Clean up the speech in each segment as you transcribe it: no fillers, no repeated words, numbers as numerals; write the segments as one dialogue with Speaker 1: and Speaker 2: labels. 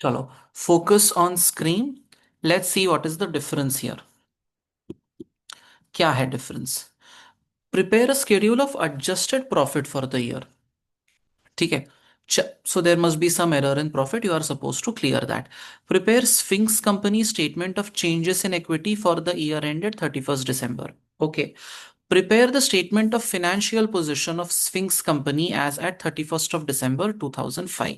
Speaker 1: चलो, focus on screen. Let's see what is the difference here. क्या है difference? Prepare a schedule of adjusted profit for the year. ठीक है। So there must be some error in profit. You are supposed to clear that. Prepare Sphinx Company statement of changes in equity for the year ended 31st December. Okay. Prepare the statement of financial position of Sphinx Company as at 31st of December 2005.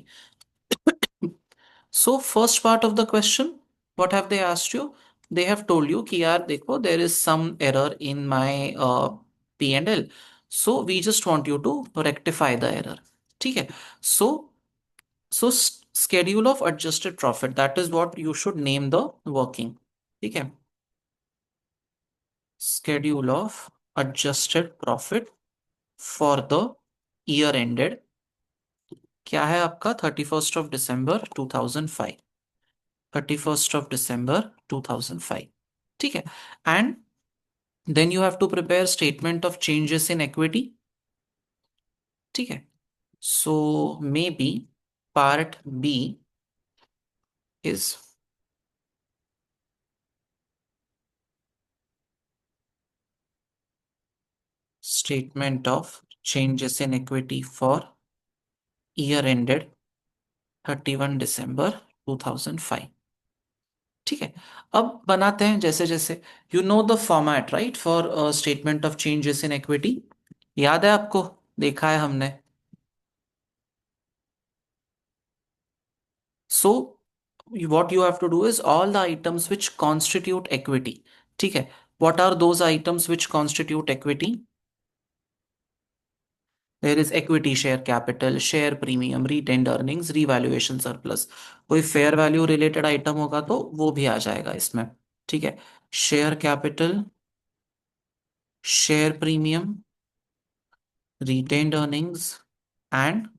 Speaker 1: So first part of the question, what have they asked you? They have told you कि यार देखो there is some error in my P&L. So we just want you to rectify the error. ठीक है. So schedule of adjusted profit, that is what you should name the working. ठीक है. Schedule of adjusted profit for the year ended क्या है आपका 31st of December 2005. 31st of December 2005. ठीक है. And then you have to prepare statement of changes in equity. ठीक है. So maybe part B is statement of changes in equity for year ended 31 December 2005. ठीक है. अब बनाते हैं जैसे जैसे. You know the format right for statement of changes in equity. याद है आपको? देखा है हमने. So what you have to do is all the items which constitute equity. ठीक है. What are those items which constitute equity? There is equity share capital, share premium, retained earnings, revaluation surplus. कोई fair value related item होगा तो वो भी आ जाएगा इसमें. ठीक है. Share capital, share premium, retained earnings and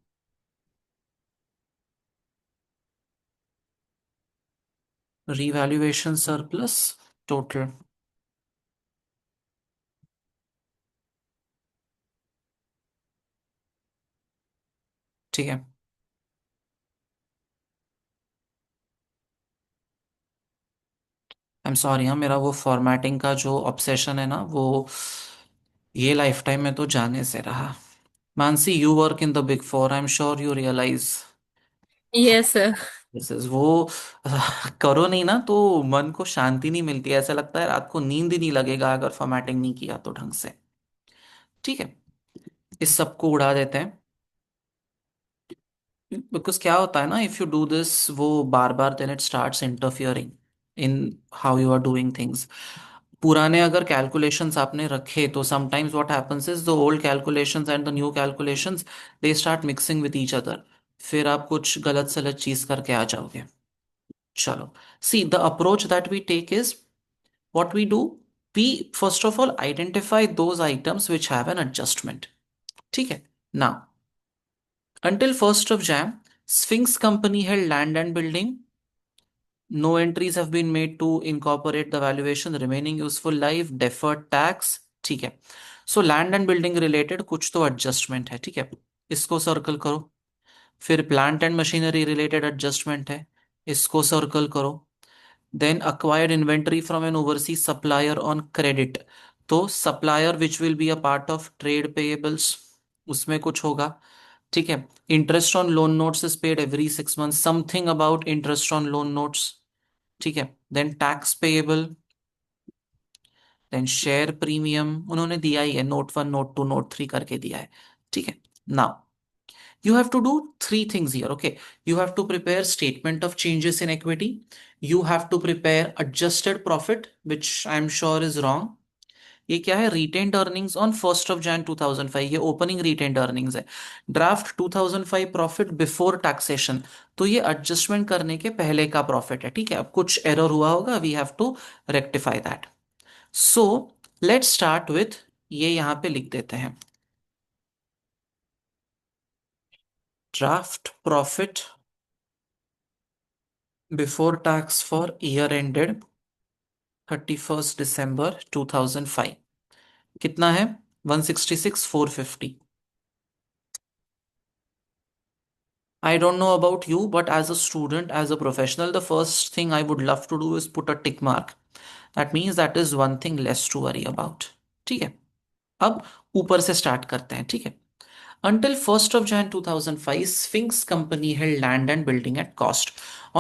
Speaker 1: revaluation surplus total. ठीक है. आई एम सॉरी हाँ, मेरा वो फॉर्मेटिंग का जो ऑब्सेशन है ना वो ये लाइफ टाइम में तो जाने से रहा. Mansi, you work in the big four, I am sure you realise.
Speaker 2: Yes sir.
Speaker 1: This is वो. करो नहीं ना तो मन को शांति नहीं मिलती. ऐसा लगता है रात को नींद ही नहीं लगेगा अगर फॉर्मेटिंग नहीं किया तो ढंग से. ठीक है. इस सब को उड़ा देते हैं. बिकॉज क्या होता है ना, इफ यू डू दिस वो बार बार then it starts interfering in how you are doing things. पुराने अगर कैलकुलेशंस आपने रखे तो sometimes what happens is the old calculations and the new calculations they start mixing with each other. फिर आप कुछ गलत सलत चीज करके आ जाओगे. चलो. See the approach that we take is what we do. We first of all identify those items which have an adjustment. ठीक है. Now until 1st of Jan, Sphinx Company held land and building. No entries have been made to incorporate the valuation, remaining useful life, deferred tax. ठीक है. So land and building related कुछ तो adjustment है. ठीक है. इसको circle करो. फिर plant and machinery related adjustment है. इसको सर्कल करो. Then acquired inventory from an overseas supplier on credit. तो supplier which will be a part of trade payables, उसमें कुछ होगा. ठीक है. Interest on loan notes is paid every 6 month. Something about interest on loan notes. ठीक है. Then tax payable. Then share premium उन्होंने दिया ही है, नोट 1 नोट 2 नोट 3 करके दिया है. ठीक है. Now you have to do three things here. Okay. You have to prepare statement of changes in equity. You have to prepare adjusted profit, which I'm sure is wrong. ये क्या है? retained earnings on 1st of Jan 2005. ये opening retained earnings है. draft 2005 profit before taxation. तो ये adjustment करने के पहले का profit है. ठीक है. अब कुछ error हुआ होगा, we have to rectify that. So let's start with ये यहाँ पे लिख देते हैं. draft profit before tax for year ended 31st December 2005. कितना है? 166,450. I don't know about you, but as a student, as a professional, the first thing I would love to do is put a tick mark. That means that is one thing less to worry about. ठीक है। अब ऊपर से start करते हैं, ठीक है। Until 1st of Jan 2005, Sphinx Company held land and building at cost.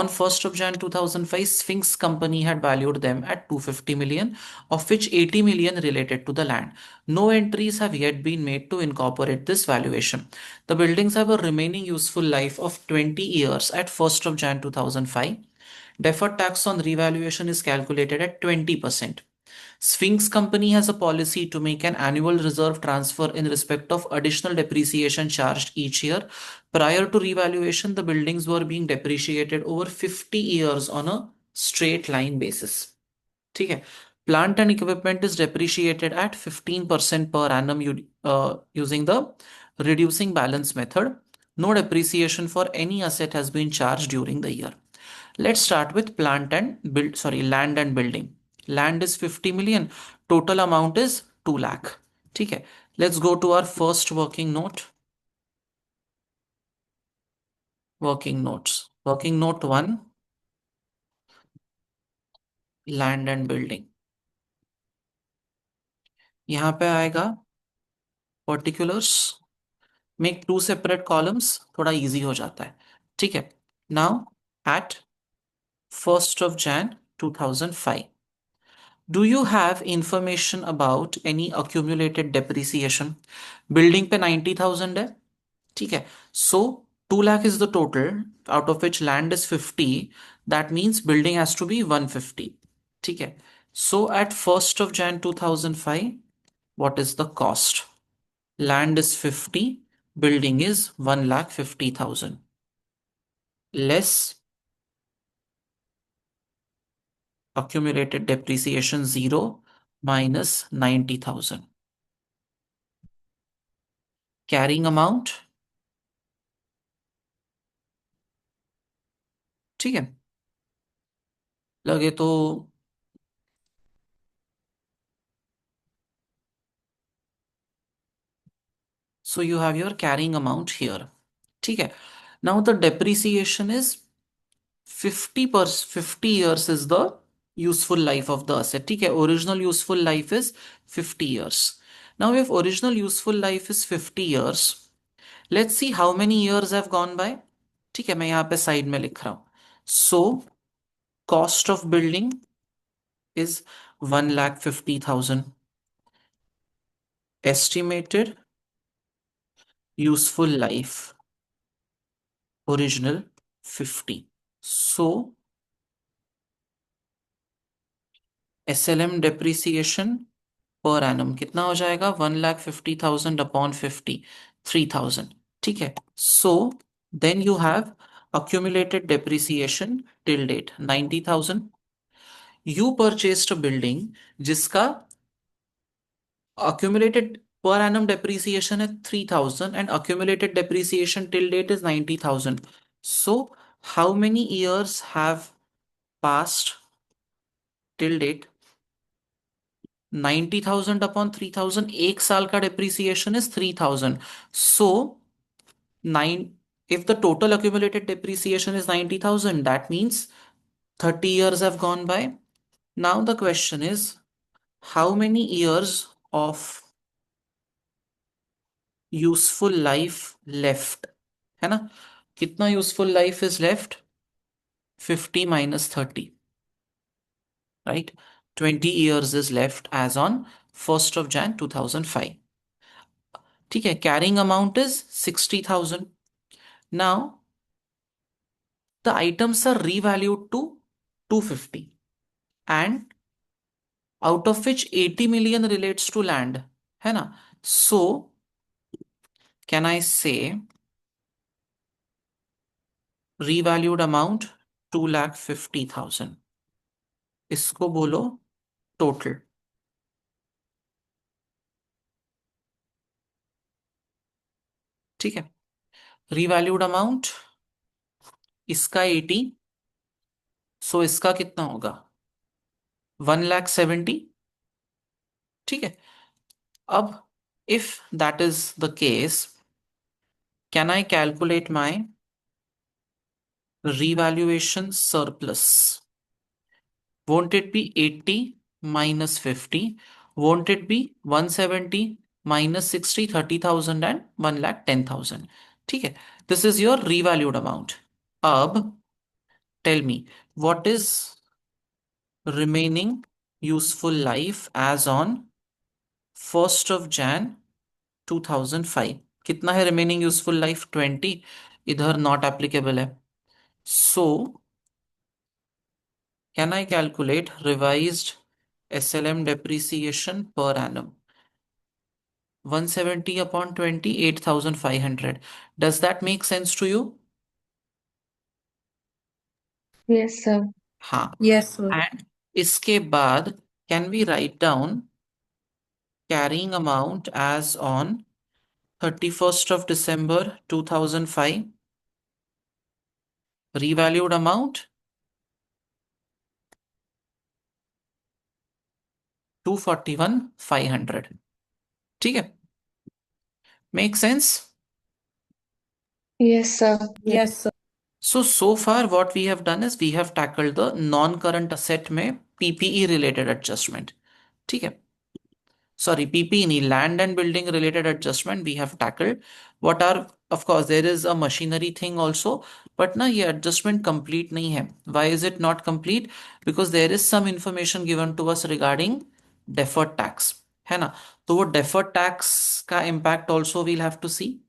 Speaker 1: On 1st of Jan 2005, Sphinx Company had valued them at 250 million, of which 80 million related to the land. No entries have yet been made to incorporate this valuation. The buildings have a remaining useful life of 20 years at 1st of Jan 2005. Deferred tax on revaluation is calculated at 20%. Sphinx Company has a policy to make an annual reserve transfer in respect of additional depreciation charged each year. Prior to revaluation, the buildings were being depreciated over 50 years on a straight line basis. ठीक है। Plant and equipment is depreciated at 15% per annum using the reducing balance method. No depreciation for any asset has been charged during the year. Let's start with land and building. Land is 50 million. Total amount is 2 lakh. ठीक है। Let's go to our first working note. Working notes. Working note 1, land and building. यहाँ पे आएगा particulars. Make two separate columns. थोड़ा easy हो जाता है। ठीक है। Now at 1st of Jan 2005. Do you have information about any accumulated depreciation? Building पे 90,000 है। ठीक है। So 2 lakh is the total, out of which land is 50। That means building has to be 150। ठीक है। So at 1st of Jan 2005, what is the cost? Land is 50, building is 1,50,000, less accumulated depreciation 0 minus 90,000. Carrying amount, ठीक है। लगे तो so you have your carrying amount here. ठीक है। Now the depreciation is 50 years is the useful life of the asset. ठीक है। Original useful life is 50 years. Now if original useful life is 50 years, let's see how many years have gone by. ठीक है। मैं यहाँ पे side में लिख रहा हूँ। So cost of building is 1,50,000. Estimated useful life original 50. So SLM depreciation per annum कितना हो जाएगा? 1,50,000 अपॉन 50, 3,000। ठीक है। So then you have accumulated depreciation till date 90,000. You purchased a building जिसका accumulated per annum depreciation है 3,000 and accumulated depreciation till date is 90,000. So how many years have passed till date? 90,000 upon 3,000, एक साल का depreciation is 3,000. So 9, if the total accumulated depreciation is 90,000, that means 30 years have gone by. Now the question is, how many years of useful life left? है ना? कितना useful life is left? 50 minus 30, right? 20 years is left as on 1st of Jan 2005. ठीक है। Carrying amount is 60,000. Now the items are revalued to 250, and out of which 80 million relates to land, है ना? So can I say revalued amount 2,50,000? इसको बोलो total. ठीक है। Revalued amount इसका 80, सो इसका कितना होगा? 1,70,000। ठीक है। अब if that is the case, can I calculate my revaluation surplus. Won't it be 80 minus 50? Won't it be 170 minus 60, 30,000 and 1 lakh 10,000? ठीक है, this is your revalued amount. अब tell me, what is remaining useful life as on 1st of Jan 2005? कितना है remaining useful life? 20. इधर not applicable है. So can I calculate revised SLM depreciation per annum? 170 upon 20, 8,500. Does that make sense to you?
Speaker 3: Yes, sir.
Speaker 1: हाँ.
Speaker 2: Yes, sir.
Speaker 1: And इसके बाद can we write down carrying amount as on 31st of December 2005? Revalued amount 241,500. ठीक है? Make sense?
Speaker 3: Yes, sir.
Speaker 2: Yes, sir.
Speaker 1: So far what we have done is we have tackled the non-current asset में PPE related adjustment. ठीक है? Sorry, PPE, land and building related adjustment we have tackled. What are, of course, there is a machinery thing also, but na ये adjustment complete नहीं है. Why is it not complete? Because there is some information given to us regarding deferred tax, है ना? तो वो deferred tax का impact also we'll have to see.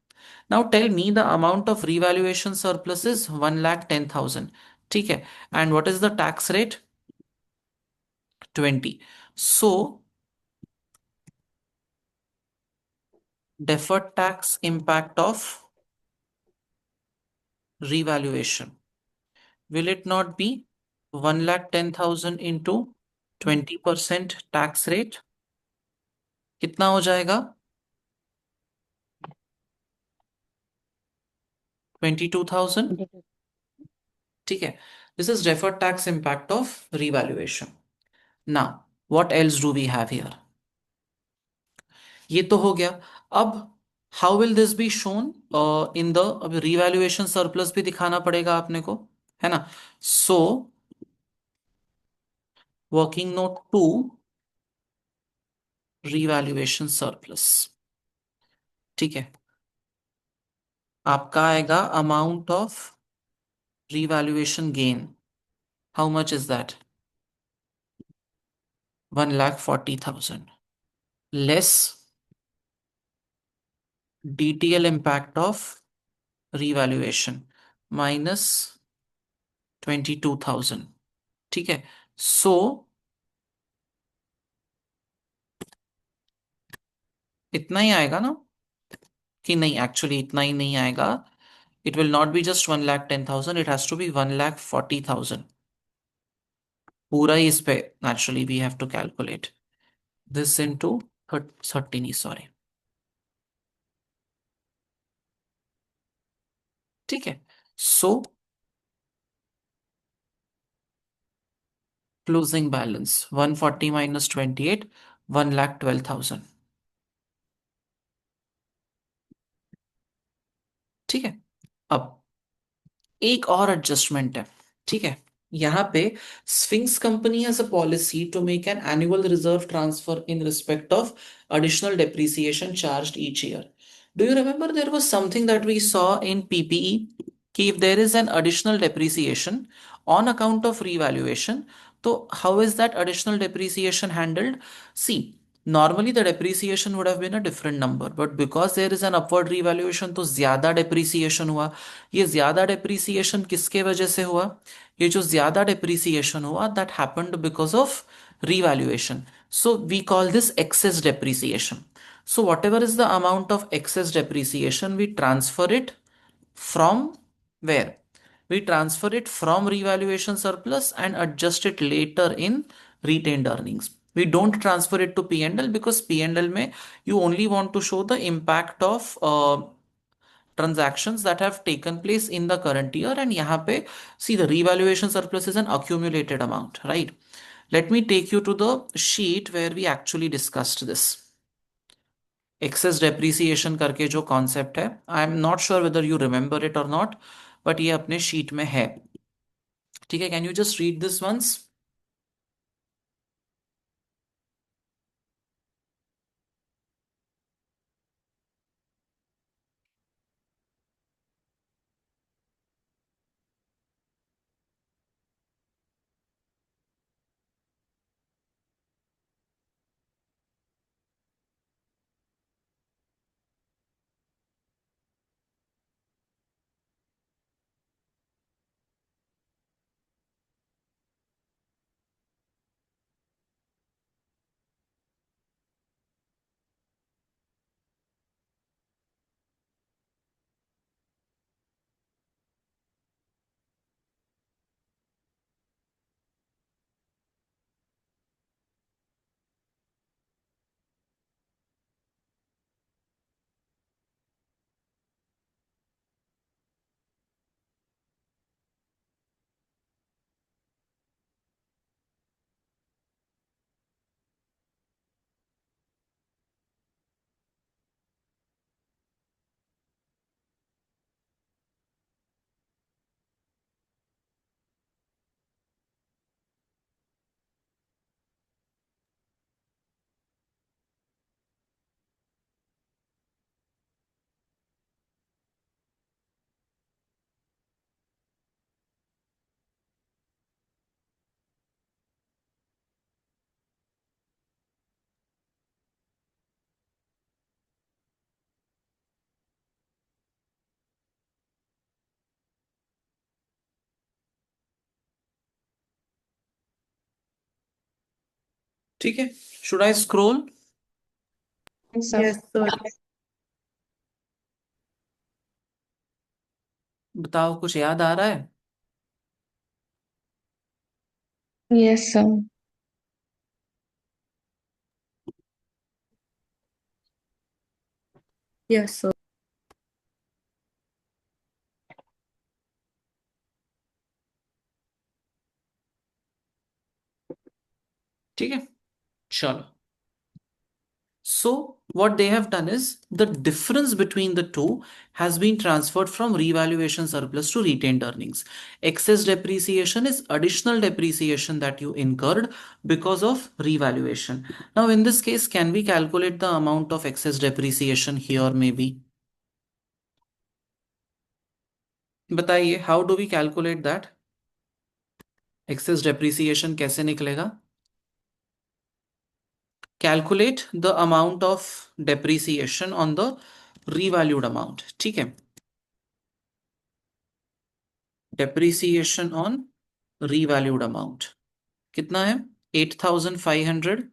Speaker 1: Now tell me the amount of revaluation surplus is 1,10,000. ठीक है? And what is the tax rate? 20. So deferred tax impact of revaluation, will it not be 1,10,000 into 20% tax rate? कितना हो जाएगा? 22,000. ठीक है, this is deferred tax impact of revaluation. Now what else do we have here? ये तो हो गया. अब how will this be shown in the, अब revaluation surplus भी दिखाना पड़ेगा आपने को, है ना? So working note 2, revaluation surplus. ठीक है, आपका आएगा amount of revaluation gain. How much is that? 1,40,000 less DTL impact of revaluation minus 22,000. ठीक है, so इतना ही आएगा ना? कि नहीं, एक्चुअली इतना ही नहीं आएगा. It will not be just 1,10,000, it has to be 1,40,000. पूरा ही इस पे naturally we have to calculate this into 13, sorry. ठीक है, so closing balance 140 minus 28, 1,12,000. ठीक है, अब एक और एडजस्टमेंट है. ठीक है, यहाँ पे Sphinx company has a policy to make an annual reserve transfer in respect of additional depreciation charged each year. Do you remember there was something that we saw in PPE? कि if there is an additional depreciation on account of revaluation, so how is that additional depreciation handled? See, normally the depreciation would have been a different number, but because there is an upward revaluation तो ज्यादा depreciation हुआ. ये ज्यादा depreciation किसके वजह से हुआ? ये जो ज्यादा depreciation हुआ that happened because of revaluation. So we call this excess depreciation. So whatever is the amount of excess depreciation, we transfer it from where? We transfer it from revaluation surplus and adjust it later in retained earnings. We don't transfer it to P&L because P&L में you only want to show the impact of transactions that have taken place in the current year, and यहाँ पे see the revaluation surplus is an accumulated amount, right? Let me take you to the sheet where we actually discussed this. Excess depreciation करके जो concept है, I am not sure whether you remember it or not, but ये अपने sheet में है. ठीक है, can you just read this once? ठीक है, should I scroll?
Speaker 3: Yes, sir.
Speaker 2: Yes, sir.
Speaker 1: बताओ, कुछ याद आ रहा है?
Speaker 3: Yes, sir.
Speaker 2: Yes, sir.
Speaker 1: ठीक है, चलो. So, what they have done is the difference between the two has been transferred from revaluation surplus to retained earnings. Excess depreciation is additional depreciation that you incurred because of revaluation. Now, in this case, can we calculate the amount of excess depreciation here, maybe? बताइए, how do we calculate that? Excess depreciation कैसे निकलेगा? Calculate the amount of depreciation on the revalued amount. ठीक है, depreciation on revalued amount कितना है? 8,500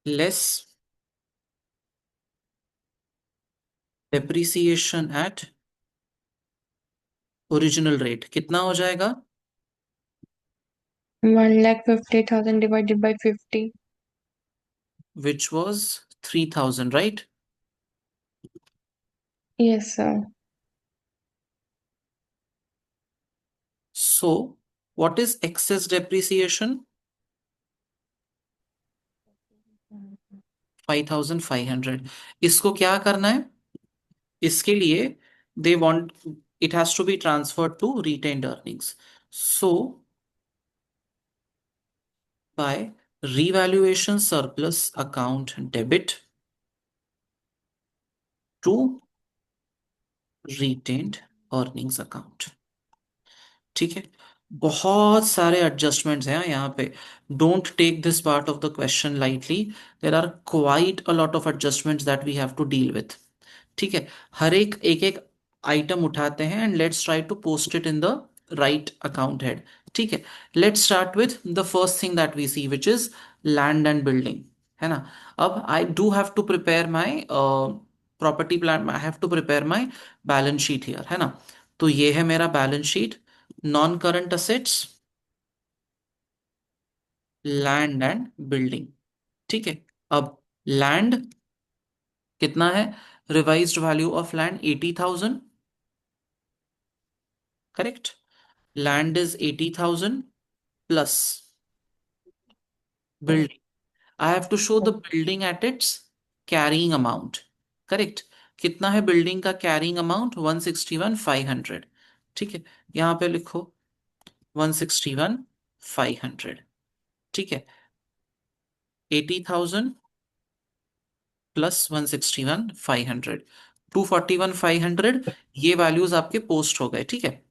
Speaker 1: less depreciation at original rate कितना हो जाएगा?
Speaker 3: 1,50,000 divided by 50.
Speaker 1: Which was 3,000, right?
Speaker 3: Yes, sir.
Speaker 1: So what is excess depreciation? 5,500. इसको क्या करना है? इसके लिए they want it has to be transferred to retained earnings. So by revaluation surplus account debit to retained earnings account. ठीक है, बहुत सारे एडजस्टमेंट्स हैं यहाँ पे. Don't take this part of the question lightly. There are quite a lot of adjustments that we have to deal with. ठीक है, हर एक एक एक आइटम उठाते हैं and let's try to post it in the right account head. ठीक है, let's start with the first thing that we see which is land and building. है ना? अब I do have to prepare my property plan, I have to prepare my balance sheet here. है ना? तो ये है मेरा balance sheet. Non current assets, land and building. ठीक है, अब लैंड कितना है? Revised value of land 80,000. Correct. Land is 80,000 plus building. I have to show the building at its carrying amount. Correct. कितना है बिल्डिंग का कैरिंग अमाउंट? 161,500. ठीक है, यहां पे लिखो 161,500। ठीक है, 80,000 प्लस 161,500, 241,500, ये वैल्यूज आपके पोस्ट हो गए। ठीक है,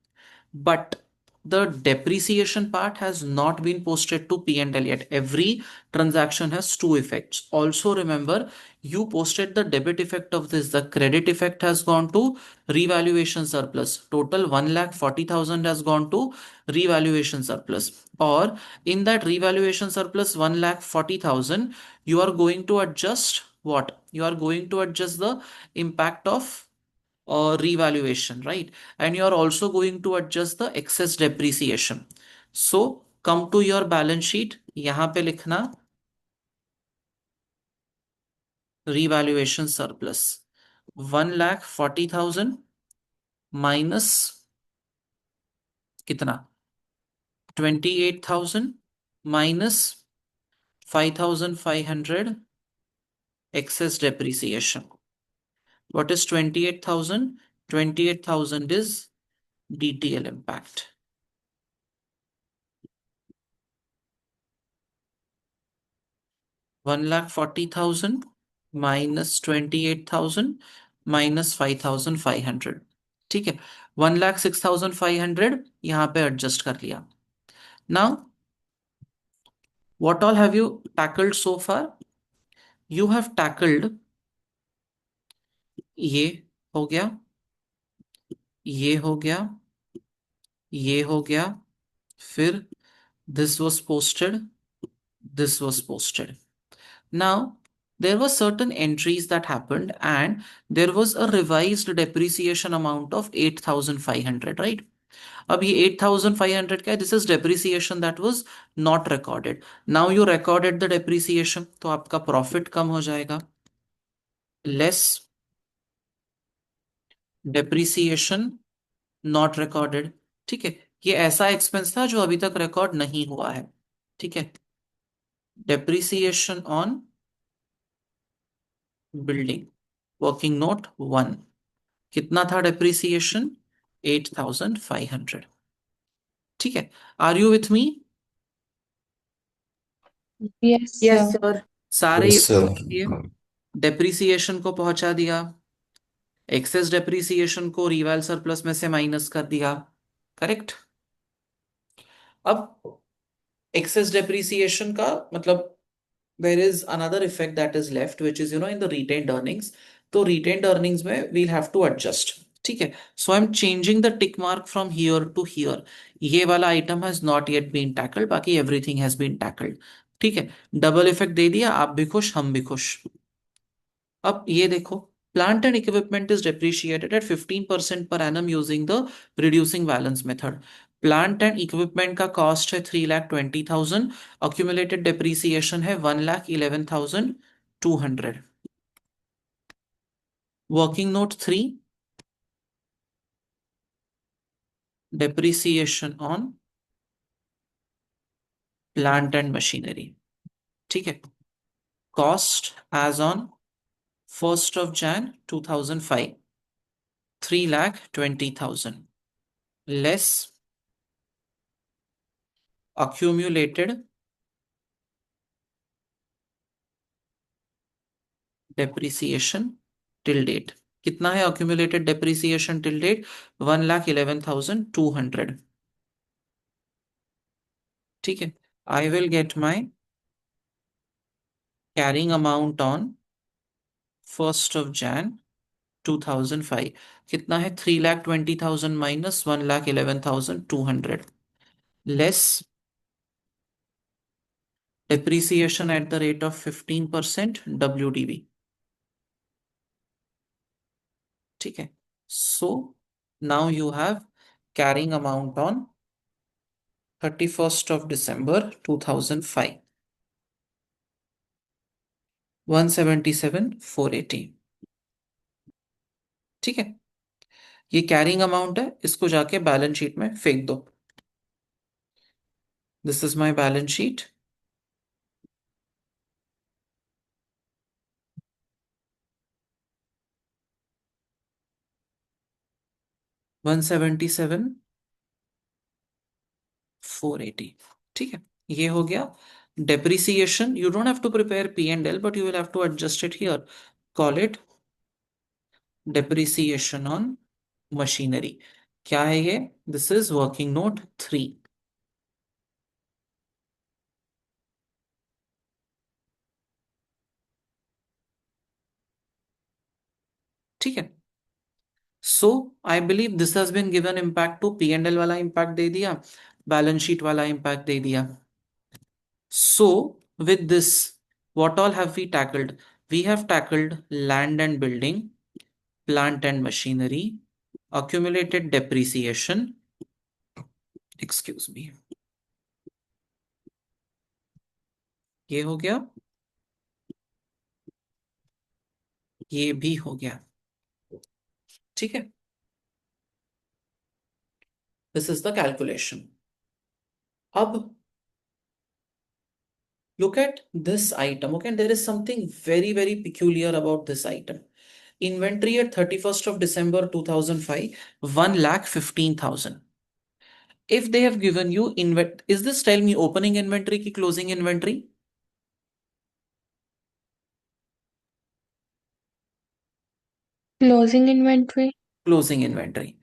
Speaker 1: but the depreciation part has not been posted to P&L yet. Every transaction has two effects. Also remember, you posted the debit effect of this. The credit effect has gone to revaluation surplus. Total 1,40,000 has gone to revaluation surplus. Or in that revaluation surplus 1,40,000, you are going to adjust what? You are going to adjust the impact of revaluation, right? And you are also going to adjust the excess depreciation. So come to your balance sheet, यहां पे लिखना revaluation surplus 1,40,000 minus कितना 28,000 minus 5,500 excess depreciation. What is 28,000? 28,000 is DTL impact. 1,40,000 minus 28,000 minus 5,500। ठीक है, 1,06,500 यहां पे adjust कर लिया। Now what all have you tackled so far? You have tackled ये हो गया, ये हो गया, ये हो गया, फिर this was posted, this was posted. Now, there were certain entries that happened and there was a revised depreciation amount of 8,500, right? अब ये 8,500 क्या है? This is depreciation that was not recorded. Now you recorded the depreciation, तो आपका profit कम हो जाएगा, less depreciation not recorded। ठीक है, ये ऐसा एक्सपेंस था जो अभी तक रिकॉर्ड नहीं हुआ है। ठीक है, depreciation on building, working note 1, कितना था डेप्रिसिएशन? 8,500। ठीक है, are you with me?
Speaker 3: Yes,
Speaker 2: Yes,
Speaker 3: sir.
Speaker 2: sir.
Speaker 1: सारे
Speaker 4: यस
Speaker 1: ये
Speaker 4: सर।
Speaker 1: दिए, डेप्रिसिएशन को पहुंचा दिया, एक्सेस डेप्रिसिएशन को रिवाल सरप्लस में से माइनस कर दिया, करेक्ट। अब एक्सेस डेप्रिसिएशन का मतलब there is another effect that is left which is in the retained earnings। तो retained earnings में we'll have to adjust। ठीक है, so I'm changing the tick mark from here to here। ये वाला item has not yet been tackled, बाकी everything has been tackled। ठीक है, double effect दे दिया, आप भी खुश हम भी खुश। अब ये देखो, plant and equipment is depreciated at 15% per annum using the reducing balance method. Plant and equipment का कॉस्ट है 3,20,000, अक्यूमुलेटेड डेप्रिसिएशन है 1,11,200। Working note 3, depreciation on plant and machinery. ठीक है, cost as on 1st of Jan 2005, 3,20,000 less accumulated depreciation till date। कितना है accumulated depreciation till date? 1,11,200। ठीक है, I will get my carrying amount on 1st of Jan 2005। कितना है? 3,20,000 minus 1,11,200 less depreciation at the rate of 15% WDV। ठीक है, so now you have carrying amount on 31st of December 2005, 177,480। ठीक है, ये carrying amount है, इसको जाके बैलेंस शीट में फेंक दो। This is my balance sheet. 480। ठीक है, ये हो गया। Depreciation, you don't have to prepare P and L, but you will have to adjust it here. Call it depreciation on machinery. क्या है ये? This is working note 3। ठीक है, so I believe this has been given impact to P and L वाला impact दे दिया, balance sheet वाला impact दे दिया। So, with this, what all have we tackled? We have tackled land and building, plant and machinery, accumulated depreciation, excuse me, ये हो गया, ये भी हो गया। ठीक है, this is the calculation. अब look at this item, okay? And there is something very, very peculiar about this item. Inventory at 31st of December 2005, 1,15,000. If they have given you is this tell me opening inventory ki closing inventory?
Speaker 3: Closing inventory.
Speaker 1: Closing inventory.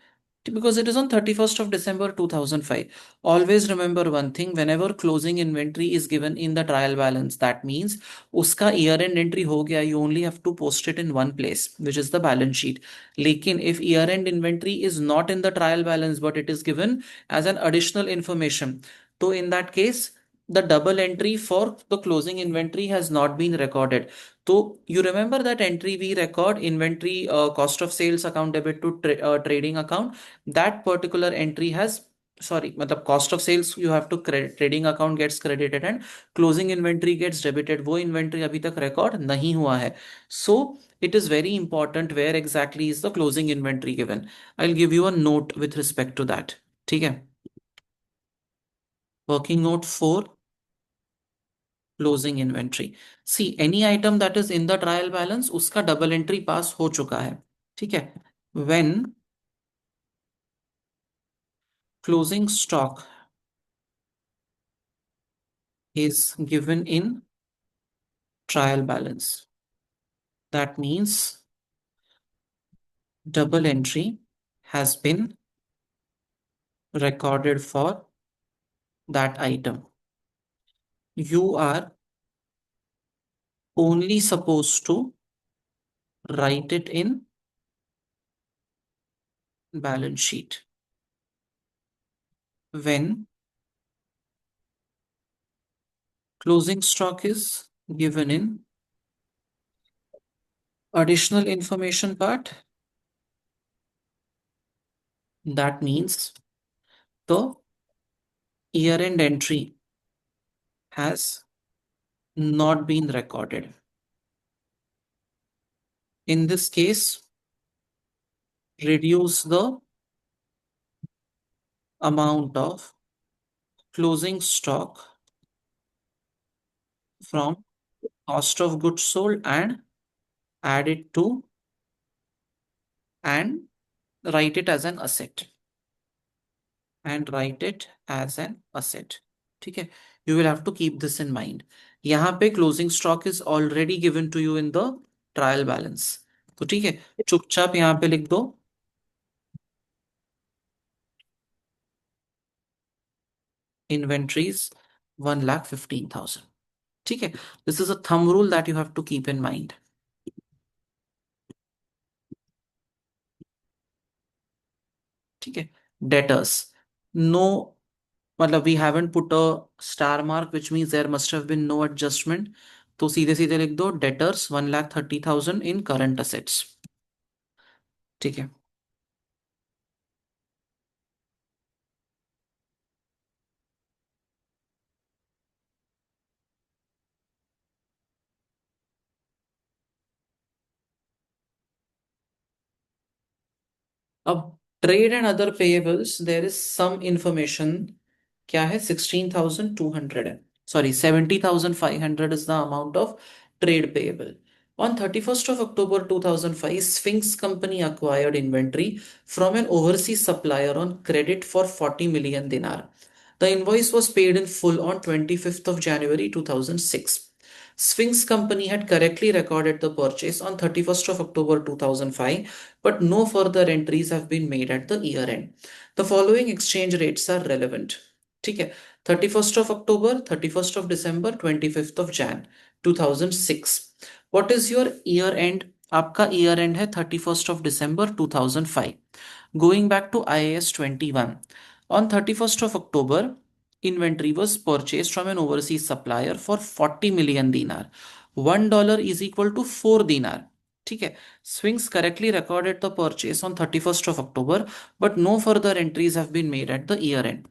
Speaker 1: Because it is on 31st of December 2005. Always remember one thing, whenever closing inventory is given in the trial balance, that means uska year end entry ho gaya, you only have to post it in one place, which is the balance sheet. Lekin if year end inventory is not in the trial balance, but it is given as an additional information, so in that case, the double entry for the closing inventory has not been recorded. So you remember that entry we record inventory cost of sales account debit to trading account. That particular entry has, sorry, मतलब cost of sales you have to credit, trading account gets credited and closing inventory gets debited. वो inventory अभी तक record नहीं हुआ है. So it is very important where exactly is the closing inventory given. I'll give you a note with respect to that. ठीक है. Working note 4, closing inventory. See, any item that is in the trial balance, उसका double entry pass हो चुका है. ठीक है. When closing stock is given in trial balance, that means double entry has been recorded for that item. You are only supposed to write it in balance sheet when closing stock is given in additional information part. That means the year end entry has not been recorded. In this case, reduce the amount of closing stock from cost of goods sold and add it to and write it as an asset. And write it as an asset. ठीक है, you will have to keep this in mind. यहाँ पे closing stock is already given to you in the trial balance. तो ठीक है, चुपचाप यहाँ पे लिख दो inventories 1,15,000. ठीक है, this is a thumb rule that you have to keep in mind. ठीक है, debtors, no, मतलब we haven't put a star mark which means there must have been no adjustment. तो सीधे सीधे लिख दो debtors 1,30,000 in current assets. ठीक है, अब trade and other payables there is some information. क्या है? 16,200 है, sorry 70,500 is the amount of trade payable. On 31st of October 2005, Sphinx Company acquired inventory from an overseas supplier on credit for 40 million dinar. The invoice was paid in full on 25th of January 2006. Sphinx Company had correctly recorded the purchase on 31st of October 2005, but no further entries have been made at the year end. The following exchange rates are relevant. ठीक है, 31st of October, 31st of December, 25th of Jan 2006. What is your year end? आपका year end है 31st of December 2005. Going back to IAS 21. On 31st of October, inventory was purchased from an overseas supplier for 40 million dinar. $1 is equal to 4 dinar. ठीक है, Sphinx correctly recorded the purchase on 31st of October, but no further entries have been made at the year end.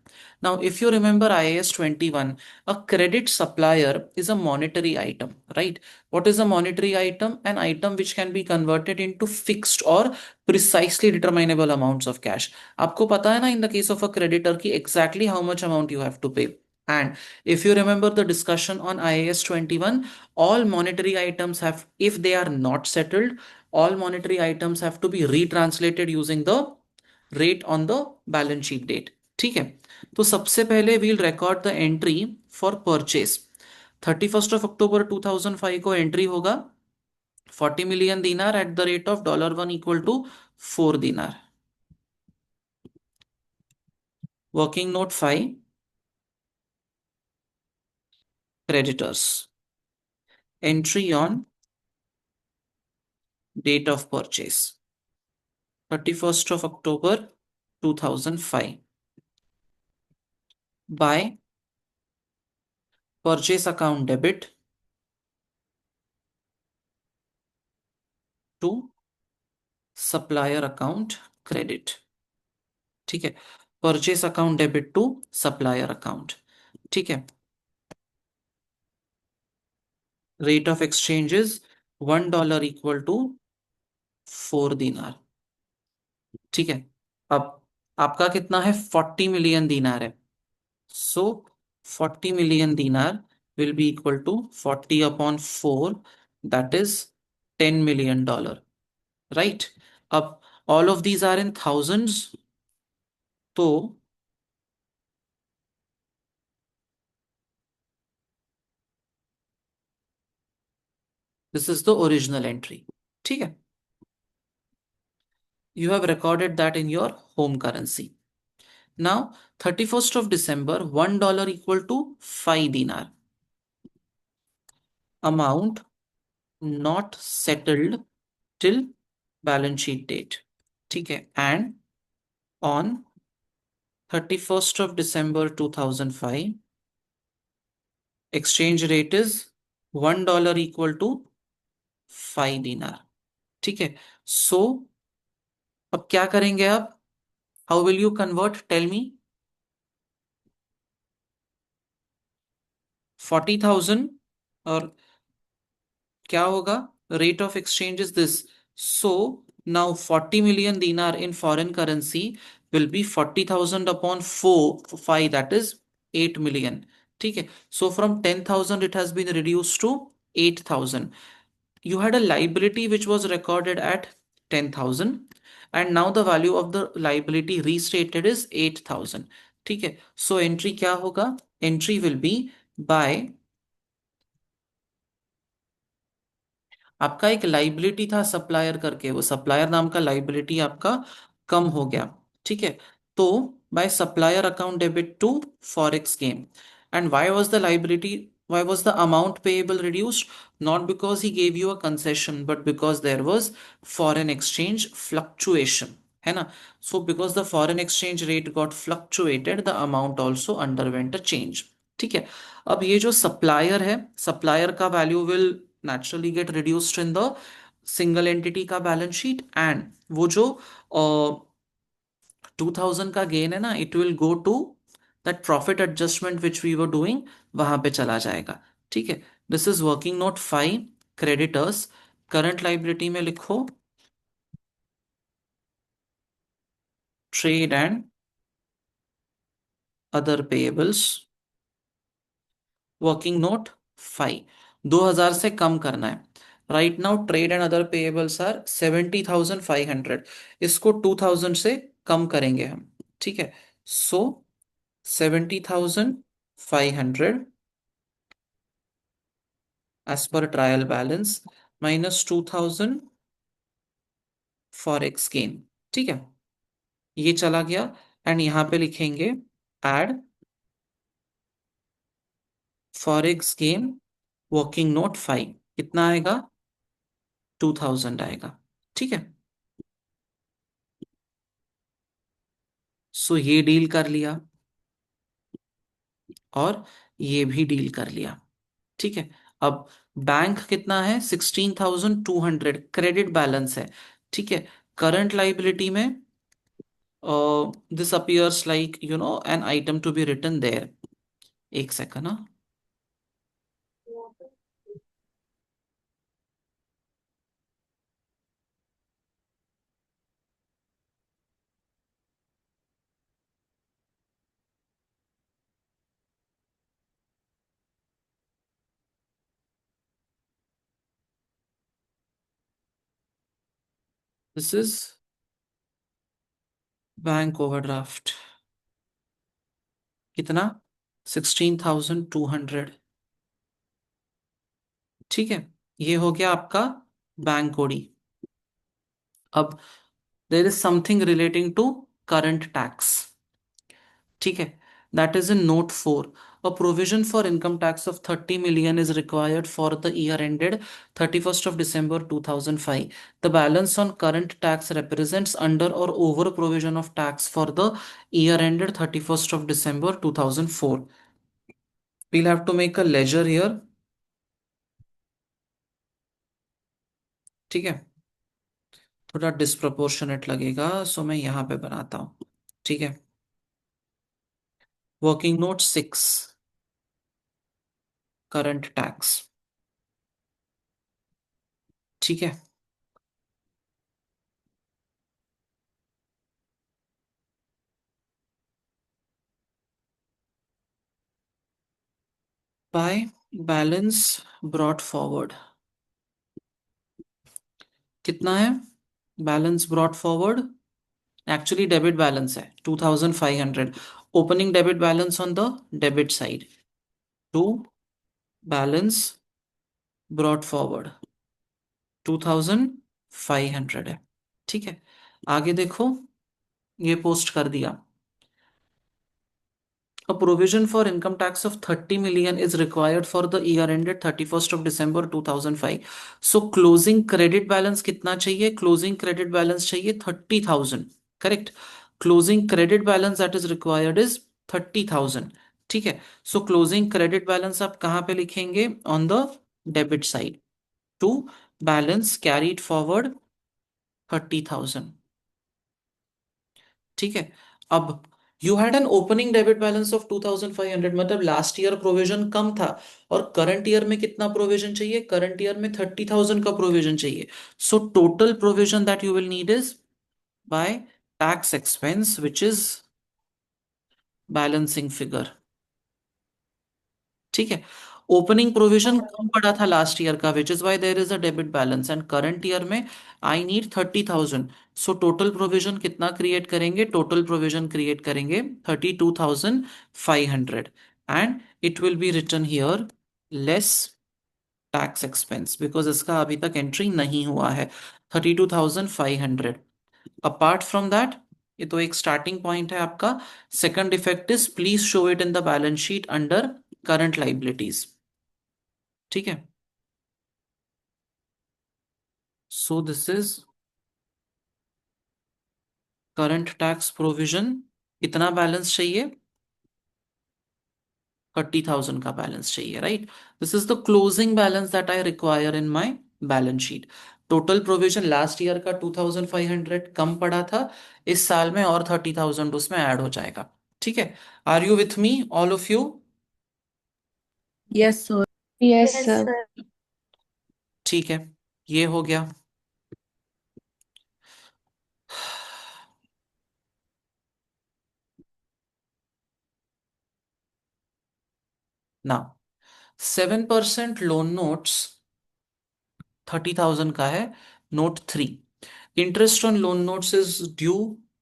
Speaker 1: Now, if you remember IAS 21, a credit supplier is a monetary item, right? What is a monetary item? An item which can be converted into fixed or precisely determinable amounts of cash. आपको पता है ना, in the case of a creditor कि exactly how much amount you have to pay. And if you remember the discussion on IAS 21, all monetary items have, if they are not settled, all monetary items have to be retranslated using the rate on the balance sheet date. ठीक है, तो सबसे पहले we'll record the entry for purchase. 31st of October 2005 को entry होगा 40 million dinar at the rate of $1 equal to 4 dinar. Working note 5, creditors. Entry on date of purchase 31st of October 2005. By purchase account debit to supplier account credit. ठीक है, purchase account debit to supplier account. ठीक है, rate of exchange is $1 equal to 4 dinar. ठीक है, अब आपका कितना है, 40 मिलियन दिनार है. So 40 million dinar will be equal to 40 upon 4, that is $10 million, right. अब all of these are in thousands, तो this is the original entry. ठीक है, you have recorded that in your home currency. Now, 31st of December, $1 equal to 5 dinar. Amount not settled till balance sheet date. ठीक है, and on 31st of December 2005, exchange rate is $1 equal to 5 dinar. ठीक है, so अब क्या करेंगे आप? How will you convert? Tell me. 40,000 और क्या होगा? Rate of exchange is this. So now 40 million dinar in foreign currency will be 40,000 upon 5, that is 8 million. ठीक है, so from 10,000 it has been reduced to 8,000. You had a liability which was recorded at 10,000 and now the value of the liability restated is 8,000. ठीक है, so entry क्या होगा? Entry will be by, आपका एक liability था supplier करके, वो supplier नाम का लाइबिलिटी आपका कम हो गया. ठीक है, तो by supplier account debit to forex gain. And why was the liability, why was the amount payable reduced? Not because he gave you a concession, but because there was foreign exchange fluctuation, है ना. So because the foreign exchange rate got fluctuated, the amount also underwent a change. ठीक है, अब ये जो supplier है, supplier का value will naturally get reduced in the single entity का बैलेंस शीट, एंड वो जो 2000 का गेन है ना, it will go to that profit adjustment which we were doing, वहां पे चला जाएगा. ठीक है, this is working note 5, creditors. Current liability में लिखो trade and other payables. Working note 5, 2000 से कम करना है. Right now trade and other payables are 70,500. इसको 2000 से कम करेंगे हम. ठीक है, so 70,500 as per trial balance minus 2,000 forex gain. ठीक है, ये चला गया। एंड यहां पे लिखेंगे add forex gain working note 5। कितना आएगा? 2,000 आएगा। ठीक है, सो ये डील कर लिया और ये भी डील कर लिया। ठीक है, अब बैंक कितना है? 16,200 क्रेडिट बैलेंस है। ठीक है, करंट लाइबिलिटी में this appears like an item to be written there. एक सेकंड ना। This is bank overdraft. कितना? 16,200। ठीक है, ये हो गया आपका बैंक ओडी। अब there is something relating to current tax. ठीक है, that is in note 4। A provision for income tax of 30 million is required for the year ended 31st of December 2005. The balance on current tax represents under or over provision of tax for the year ended 31st of December 2004. We'll have to make a ledger here. ठीक है, थोड़ा disproportionate लगेगा, सो मैं यहां पे बनाता हूं। ठीक है, वर्किंग नोट 6, करंट टैक्स। ठीक है, बाय बैलेंस ब्रॉट फॉरवर्ड। कितना है balance brought forward? Actually debit balance है 2,500। Opening debit balance on the debit side to balance brought forward 2,500 है। ठीक है, आगे देखो, ये पोस्ट कर दिया। A provision for income tax of 30 million is required for the year ended 31st of December 2005. So closing credit balance कितना चाहिए? Closing credit balance चाहिए 30,000। Correct, closing credit balance that is required is 30,000। ठीक है, सो closing credit balance आप कहाँ पे लिखेंगे? On the debit side to balance carried forward 30,000। ठीक है, अब you had an opening debit balance of 2,500, मतलब लास्ट ईयर प्रोविजन कम था। और करंट ईयर में कितना प्रोविजन चाहिए? करंट ईयर में 30,000 का प्रोविजन चाहिए। सो total provision that you will need is by tax expense which is balancing figure. ठीक है, ओपनिंग प्रोविजन कम पड़ा था लास्ट ईयर का, which is why there is a debit balance, and current year में I need 30,000। So total provision कितना create करेंगे? Total provision create करेंगे 32,500। And it will be written here less tax expense, because इसका अभी तक entry नहीं हुआ है। 32,500। अपार्ट फ्रॉम दैट, ये तो एक स्टार्टिंग पॉइंट है आपका। Second effect is please show it in the balance sheet under current liabilities. ठीक है, so this is current tax provision. कितना बैलेंस चाहिए? 30,000 का बैलेंस चाहिए, right? This is the closing balance that I require in my balance sheet. Total provision last year का 2,500 कम पड़ा था, इस साल में और 30,000 उसमें ऐड हो जाएगा। ठीक है, are you with me all of you?
Speaker 2: Yes, sir.
Speaker 3: Yes,
Speaker 2: Yes,
Speaker 3: sir.
Speaker 2: sir.
Speaker 1: ठीक है, ये हो गया। ना, 7% लोन नोट्स 30,000 का है। Note 3, interest on loan notes is due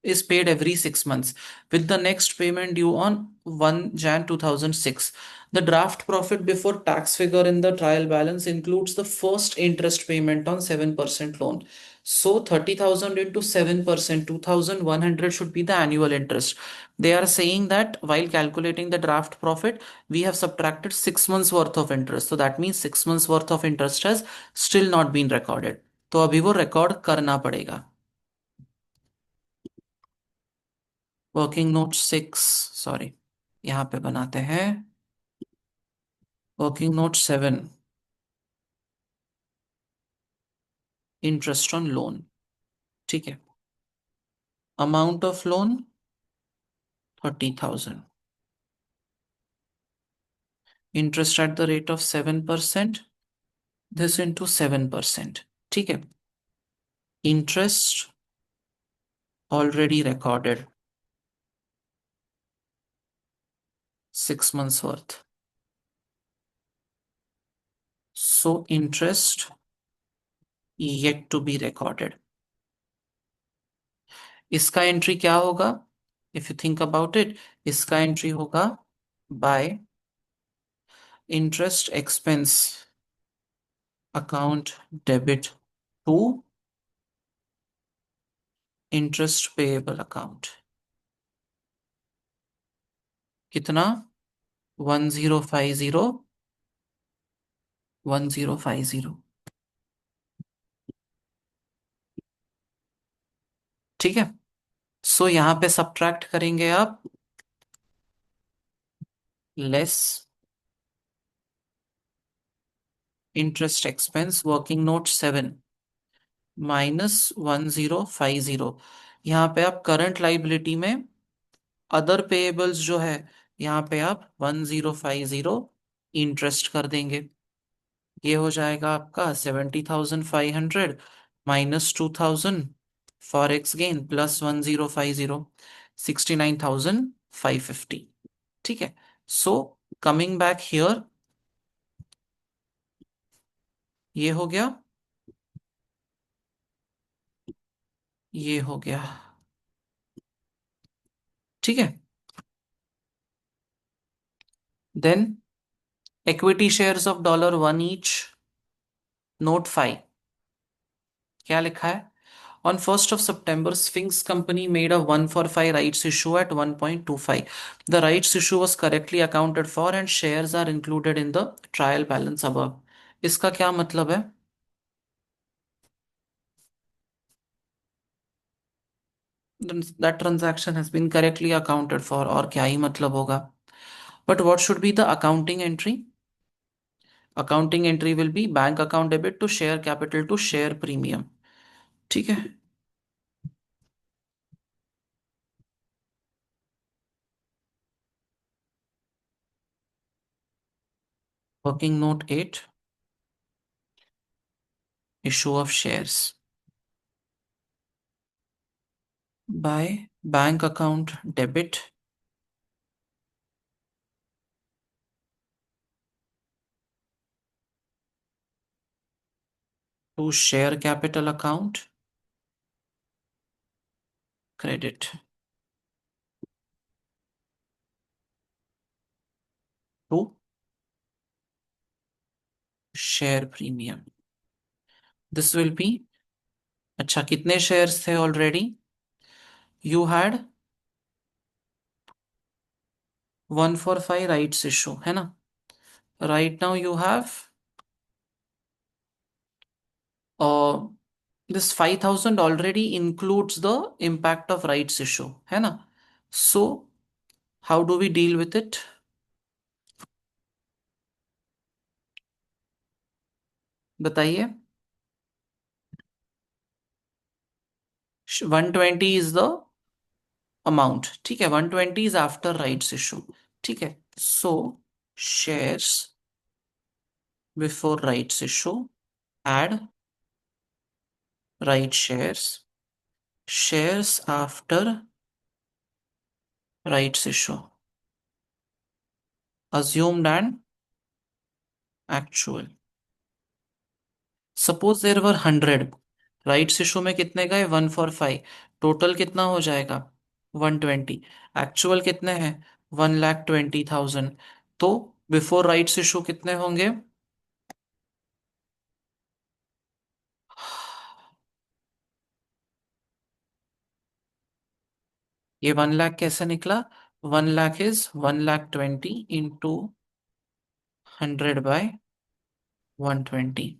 Speaker 1: is paid every 6 months, with the next payment due on 1 Jan 2006. The draft profit before tax figure in the trial balance includes the first interest payment on 7% loan. So 30,000 into 7%, 2,100 should be the annual interest. They are saying that while calculating the draft profit, we have subtracted 6 months worth of interest. So that means 6 months worth of interest has still not been recorded. तो अभी वो record करना पड़ेगा. Working note 6, sorry, यहाँ पे बनाते हैं. Working note 7, interest on loan. ठीक है. Amount of loan 30,000. Interest at the rate of 7%. This into 7%. ठीक है. Interest already recorded 6 months worth. So interest yet to be recorded. इसका एंट्री क्या होगा? If you think about it, इसका entry होगा by interest expense account debit to interest payable account. कितना? 1050, 1050. ठीक है. सो यहां पे सब्ट्रैक्ट करेंगे आप less interest expense working note 7 -1050. यहाँ पे आप करंट लाइबिलिटी में अदर पेएबल्स जो है, यहाँ पे आप 1050 इंटरेस्ट कर देंगे. ये हो जाएगा आपका 70,500 -2,000 फॉरेक्स गेन प्लस 1050, 69,550. ठीक है. सो कमिंग बैक हियर, ये हो गया, ये हो गया. ठीक है. Then equity shares of $1 each. Note 5 क्या लिखा है? On 1st of September, Sphinx Company made a 1 for 5 rights issue at 1.25. The rights issue was correctly accounted for and shares are included in the trial balance above. इसका क्या मतलब है? That transaction has been correctly accounted for. और क्या ही मतलब होगा? But what should be the accounting entry? Accounting entry will be bank account debit to share capital to share premium. ठीक है. Working note 8, issue of shares by bank account debit to share capital account credit to share premium. This will be, अच्छा कितने shares थे already? You had 1 for 5 rights issue, है ना? Right now you have this 5,000 already includes the impact of rights issue, है ना? So how do we deal with it? बताइए. 120 is the amount. ठीक है. 120 इज आफ्टर राइट्स इशू. ठीक है. So shares before rights issue, add right shares, shares after rights issue, assumed and actual. Suppose there were 100, rights issue में कितने गए, 145। Total कितना हो जाएगा, 120। एक्चुअल कितने हैं, 1,20,000। तो बिफोर राइट्स इशू कितने होंगे, ये 1 लाख कैसे निकला, 1 लाख इज 1,20,000 इंटू 100/120।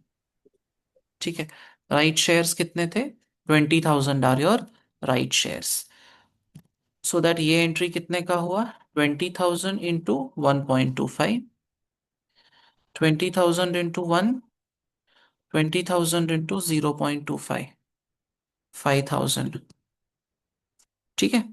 Speaker 1: ठीक है। राइट शेयर्स कितने थे, 20,000 are your right shares. So that ये एंट्री कितने का हुआ, 20,000 इंटू 1.25, 20,000 इंटू 1, 20,000 इंटू 0.25, 5,000। ठीक है।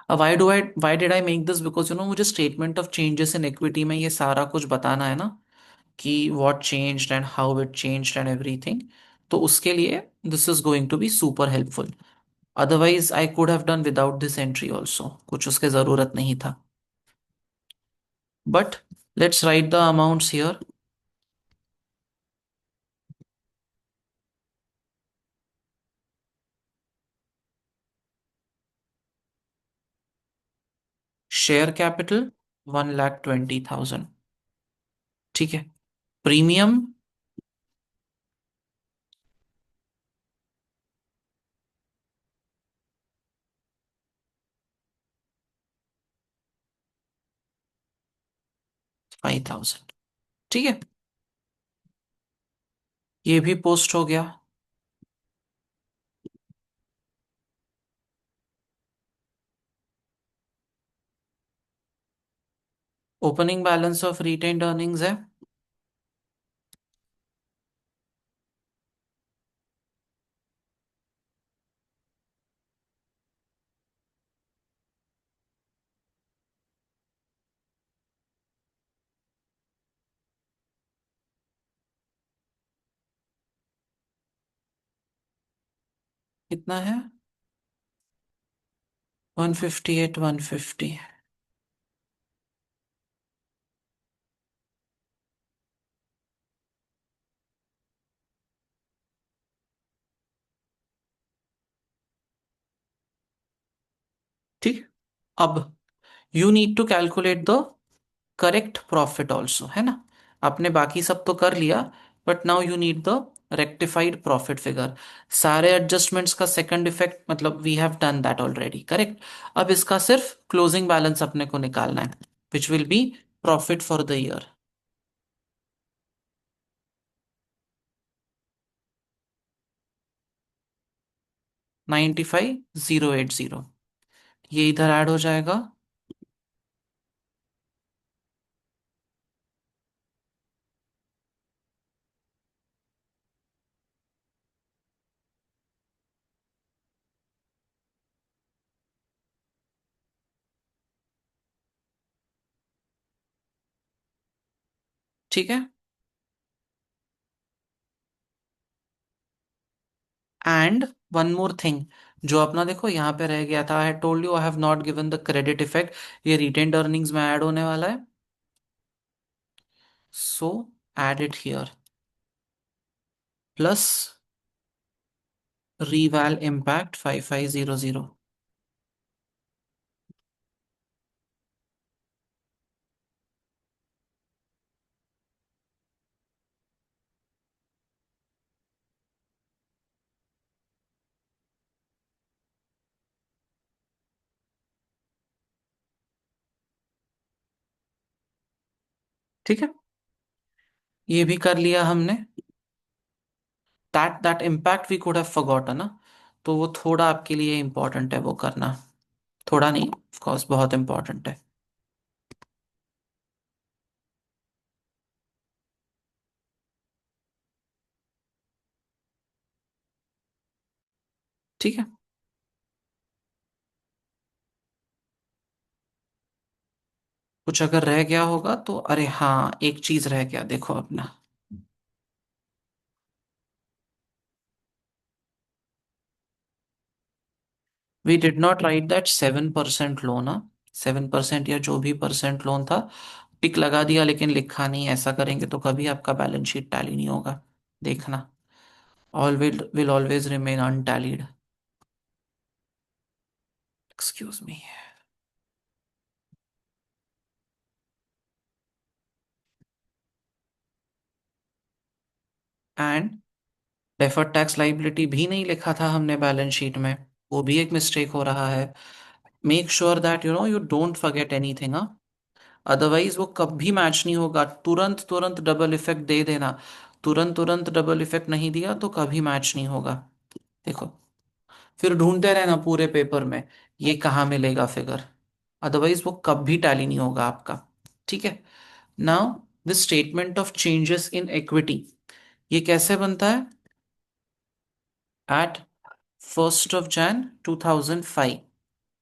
Speaker 1: अब why did I make this, because मुझे statement of changes in equity में ये सारा कुछ बताना है ना, कि what changed and how it changed and everything. तो उसके लिए this is going to be super helpful. Otherwise I could have done without this entry also, कुछ उसके जरूरत नहीं था। But let's write the amounts here. Share capital 1,20,000। ठीक है। प्रीमियम, ₹5,000। ठीक है, ये भी पोस्ट हो गया। Opening balance of retained earnings है, कितना है, 158, 150। ठीक। अब you need to calculate the correct profit also, है ना। आपने बाकी सब तो कर लिया, but now you need the rectified profit figure. सारे एडजस्टमेंट्स का सेकंड इफेक्ट, मतलब we have done that already, correct. अब इसका सिर्फ क्लोजिंग बैलेंस अपने को निकालना है, which will be profit for the year. 95,080, ये इधर ऐड हो जाएगा। ठीक है। एंड वन मोर थिंग, जो अपना देखो यहाँ पे रह गया था, I told you I have not given the credit effect, ये रिटेन्ड अर्निंग्स में ऐड होने वाला है। So add it here, plus reval impact 5500। ठीक है, ये भी कर लिया हमने। That impact we could have forgotten ना, तो वो थोड़ा आपके लिए इंपॉर्टेंट है वो करना। थोड़ा नहीं, ऑफ कोर्स बहुत इंपॉर्टेंट है। ठीक है। कुछ अगर रह गया होगा तो, अरे हाँ एक चीज रह गया देखो अपना, we did not write that 7% loan, 7% या जो भी परसेंट लोन था, टिक लगा दिया लेकिन लिखा नहीं, ऐसा करेंगे तो कभी आपका बैलेंस शीट टैली नहीं होगा, देखना। All will always remain untallied. Excuse me. And deferred tax liability भी नहीं लिखा था हमने बैलेंस शीट में, वो भी एक मिस्टेक हो रहा है। Make sure that you don't forget anything, हाँ। अदरवाइज वो कभी मैच नहीं होगा, तुरंत तुरंत डबल इफेक्ट दे देना। तुरंत तुरंत डबल इफेक्ट नहीं दिया तो कभी मैच नहीं होगा। देखो, फिर ढूंढते रहना पूरे पेपर में ये कहाँ मिलेगा फिगर, अदरवाइज वो कभी टैली नहीं होगा आपका। ठीक है। Now the statement of changes in equity, ये कैसे बनता है? At 1 Jan 2005।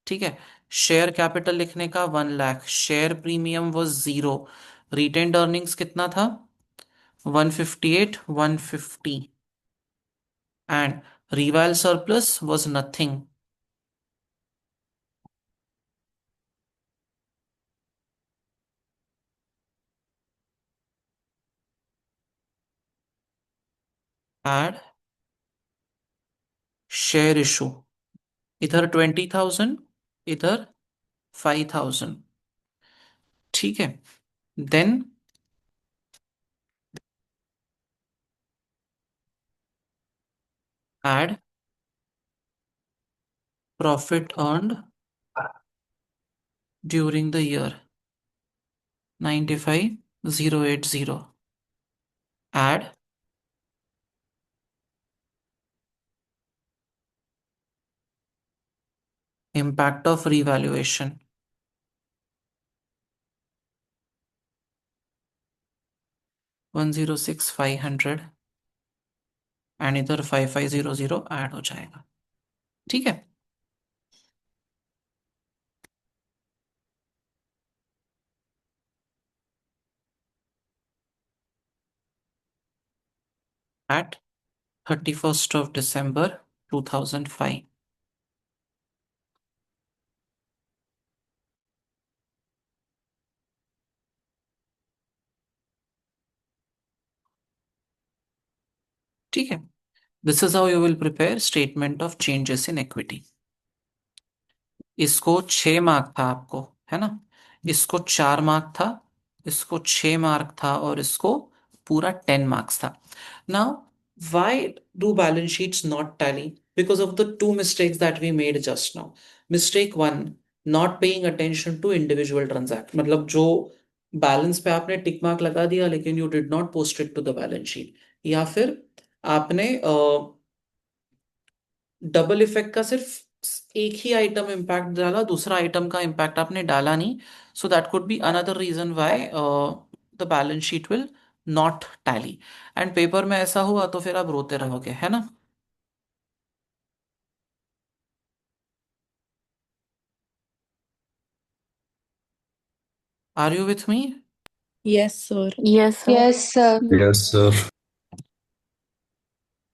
Speaker 1: ठीक है। शेयर कैपिटल लिखने का 1 lakh, share premium was 0, retained earnings कितना था? 158, 150, and reval surplus was nothing. Add share issue, इधर 20,000, इधर 5,000। ठीक है। Then add profit earned during the year 95,080। Add impact of revaluation 106,500, and इधर 5500 ऐड हो जाएगा। ठीक है। At 31 December 2005। ठीक है। This is how you will prepare statement of changes in equity. इसको 6 मार्क था आपको, है ना? इसको 4 मार्क था, इसको 6 मार्क था, और इसको पूरा 10 मार्क्स था। Now why do balance sheets not tally? Because of the two mistakes that we made just now. Mistake one, not paying attention to individual transaction, मतलब जो बैलेंस पे आपने टिक मार्क लगा दिया लेकिन you did not post it to the balance sheet, या फिर आपने डबल इफेक्ट का सिर्फ एक ही आइटम इम्पैक्ट डाला, दूसरा आइटम का इम्पैक्ट आपने डाला नहीं। So that could be another reason why the balance sheet will not tally. And paper में ऐसा हुआ तो फिर आप रोते रहोगे, है ना? Are you with me?
Speaker 2: Yes, sir.
Speaker 4: Yes, sir.
Speaker 3: Yes, sir.
Speaker 5: Yes, sir.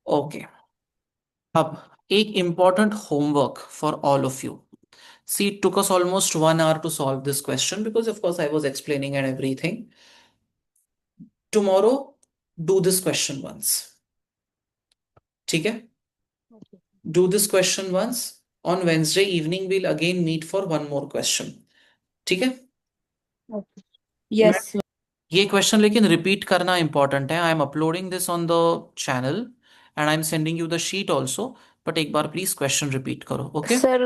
Speaker 1: Okay. अब एक important homework for all of you. See, it took us almost 1 hour to solve this question because, of course, I was explaining and everything. Tomorrow, do this question once. ठीक है? Do this question once. On Wednesday evening, we'll again meet for one more question. ठीक है?
Speaker 2: Okay.
Speaker 1: मैं
Speaker 2: Yes, sir.
Speaker 1: ये question लेकिन repeat करना important है। I am uploading this on the channel and I am sending you the sheet also, but एक बार please question repeat करो, okay?
Speaker 4: Sir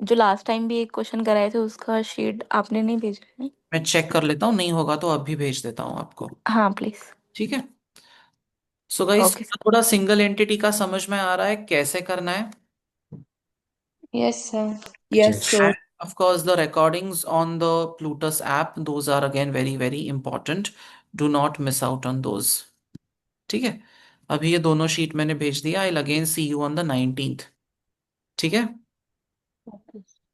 Speaker 4: जो लास्ट टाइम भी एक क्वेश्चन कराए थे उसका शीट आपने नहीं भेजा है?
Speaker 1: मैं चेक कर लेता हूँ, नहीं होगा तो अभी भेज देता हूँ आपको।
Speaker 4: हाँ प्लीज।
Speaker 1: ठीक है। So guys,
Speaker 4: okay sir.
Speaker 1: थोड़ा सिंगल एंटिटी का समझ में आ रहा है कैसे करना है?
Speaker 3: Yes, sir.
Speaker 2: Yes, sir.
Speaker 1: Of course, the recordings on the Plutus app, those are again very, very important. Do not miss out on those. ठीक है। अभी ये दोनों शीट मैंने भेज दिया। I'll again see you on the 19th। ठीक है।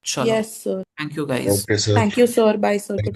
Speaker 1: चलो,
Speaker 2: Yes, sir.
Speaker 1: Thank you guys.
Speaker 5: Okay, sir.
Speaker 2: Thank you, sir. Bye, sir.
Speaker 5: Thank you.